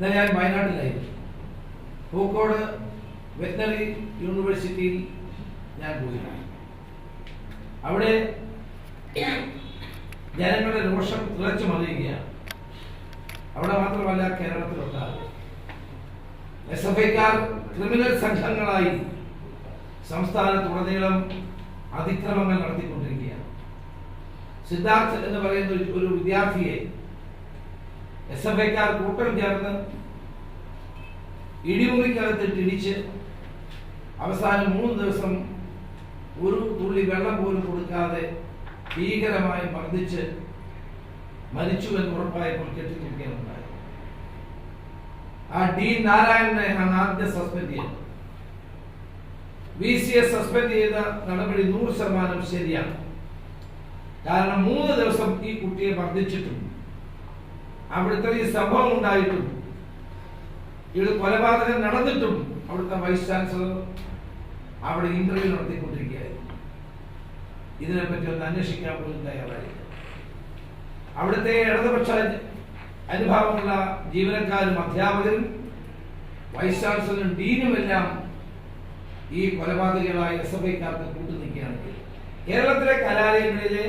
എന്നാൽ ഞാൻ വയനാട്ടിലായിരുന്നു. പൂക്കോട് വെറ്റനറി യൂണിവേഴ്സിറ്റിയിൽ ഞാൻ പോയി. അവിടെ ജനങ്ങളുടെ രോഷം തിളച്ചു മറിയുകയാണ്. അവിടെ മാത്രമല്ല, കേരളത്തിലൊട്ടാകെ SFIക്കാർ ക്രിമിനൽ സംഘങ്ങളായി സംസ്ഥാനത്തുടനീളം അതിക്രമങ്ങൾ നടത്തിക്കൊണ്ടിരിക്കുകയാണ്. സിദ്ധാർത്ഥ് എന്ന് പറയുന്ന ഒരു വിദ്യാർത്ഥിയെ SFIക്കാർ കൂട്ടം ചേർന്ന് ഇടിമുറിക്കകത്തിട്ട് ഇടിച്ച് അവസാനം 3 ദിവസം ഒരു തുള്ളി വെള്ളം പോലും കൊടുക്കാതെ ഭീകരമായി മർദ്ദിച്ച് മരിച്ചു എന്ന് ഉറപ്പായപ്പോൾ കെട്ടിത്തൂക്കുകയുണ്ടായി. ആ ഡി നാരായണനെ ആണ് ആദ്യം സസ്പെൻഡ് ചെയ്തത്. VCയെ സസ്പെൻഡ് ചെയ്ത നടപടി 100% ശരിയാണ്. കാരണം 3 ദിവസം ഈ കുട്ടിയെ മർദ്ദിച്ചിട്ടും അവിടുത്തെ ഈ സംഭവം ഉണ്ടായിട്ടും ഇവിടെ കൊലപാതകം നടന്നിട്ടും അവിടുത്തെ വൈസ് ചാൻസലർ അവിടെ ഇന്റർവ്യൂ നടത്തിക്കൊണ്ടിരിക്കുകയായിരുന്നു. ഇതിനെപ്പറ്റി ഒന്ന് അന്വേഷിക്കാൻ പോലും തയ്യാറായില്ല. അവിടുത്തെ ഇടതുപക്ഷ അനുഭാവമുള്ള ജീവനക്കാരും അധ്യാപകരും വൈസ് ചാൻസലറും ഡീനുമെല്ലാം ഈ കൊലപാതകങ്ങളായ SFIക്കാർക്ക് കൂട്ടുനിൽക്കുകയാണെങ്കിൽ കേരളത്തിലെ കലാലയങ്ങളിലെ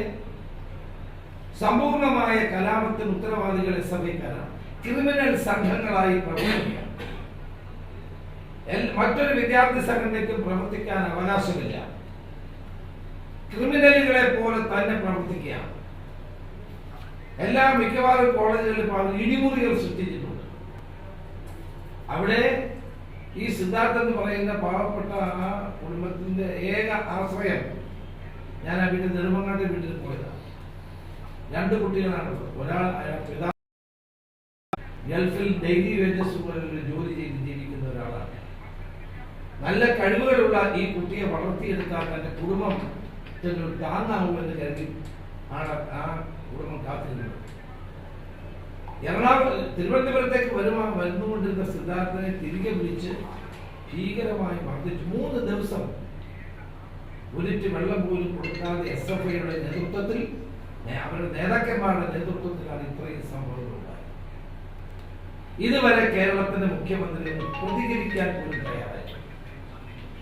സമ്പൂർണമായ കലാപത്തിന് ഉത്തരവാദികൾ SFIക്കാരാണ്. ക്രിമിനൽ സംഘങ്ങളായി പ്രവർത്തിക്കുക. മറ്റൊരു വിദ്യാർത്ഥി സംഘടനയ്ക്കും പ്രവർത്തിക്കാൻ അവകാശമില്ല. ക്രിമിനലുകളെ പോലെ തന്നെ പ്രവർത്തിക്കുക. മിക്കവാറും കോളേജുകളിൽ ഇടിമുറികൾ സൃഷ്ടിച്ചിട്ടുണ്ട്. അവിടെ ഈ സിദ്ധാർത്ഥ എന്ന് പറയുന്ന പാവപ്പെട്ട ആ കുടുംബത്തിന്റെ ഏക ആശ്രയം, ഞാൻ ആ വീട്ടിൽ നെടുമങ്ങാട്ടെ വീട്ടിൽ പോയതാണ്. 2 കുട്ടികളാണ്. ഒരാൾ പിതാവ് ഗൾഫിൽ ഡെയിലി വേജസ് പോലുള്ള ജോലി ചെയ്ത് ജീവിക്കുന്ന ഒരാളാണ്. നല്ല കഴിവുകളുള്ള ഈ കുട്ടിയെ വളർത്തിയെടുക്കാൻ തന്റെ കുടുംബം താങ്ങാവുമെന്ന് കരുതി ആ കുടുംബം കാത്തിരുന്നത്. തിരുവനന്തപുരത്തേക്ക് വന്നുകൊണ്ടിരുന്ന സിദ്ധാർത്ഥനെ തിരികെ വിളിച്ച് ഭീകരമായി മർദ്ദിച്ചു. 3 ദിവസം ഒരിറ്റ് വെള്ളം പോലും കൊടുക്കാതെ SFIയുടെ നേതൃത്വത്തിൽ, അവരുടെ നേതാക്കന്മാരുടെ നേതൃത്വത്തിലാണ് ഇത്രയും സംഭവങ്ങളുണ്ടായത്. ഇതുവരെ കേരളത്തിന്റെ മുഖ്യമന്ത്രി പ്രതികരിക്കാൻ പോലും തയ്യാറായി.